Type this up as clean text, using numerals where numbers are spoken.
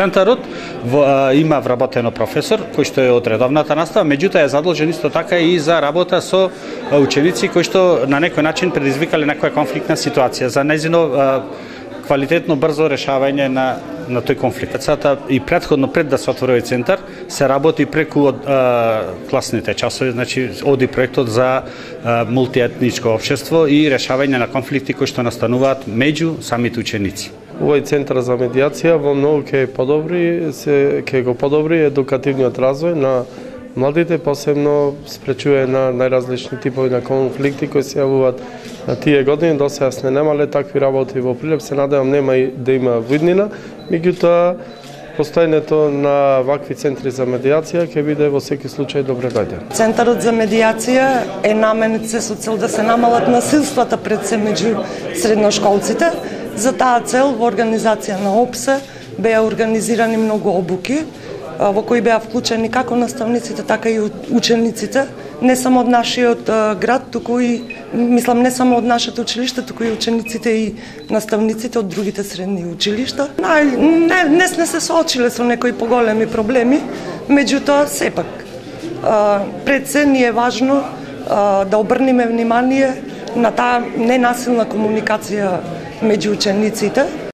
центарот има вработено професор кој што е од редовната настава, меѓутоа е задолжен исто така и за работа со ученици кои што на некој начин предизвикале некоја конфликтна ситуација за нејзино квалитетно брзо решавање на тој конфликт. И претходно пред да се отвори овој центар се работи преку класните часови, значи оди проектот за мултиетничко општество и решавање на конфликти кои што настануваат меѓу самите ученици. Овој центар за медиација во многу ќе го подобри едукативниот развој на младите, посебно спречува на најразлични типови на конфликти кои се јавуваат на тие години. До сега сме немале такви работи во Прилеп, се надевам нема и да има во иднина, меѓутоа постојањето на вакви центри за медиација ќе биде во секој случај добре дојден. Центарот за медиација е наменет се со цел да се намалат насилствата пред се меѓу средношколците. За таа цел во организација на ОПСЕ беа организирани многу обуки во кои беа вклучени како наставниците, така и учениците, не само од нашиот град, туку и мислам не само од нашето училиште, туку и учениците и наставниците од другите средни училишта. Не сме се соочиле со некои поголеми проблеми, меѓутоа сепак пред се ни е важно да обрнеме внимание на таа ненасилна комуникација меѓу учениците.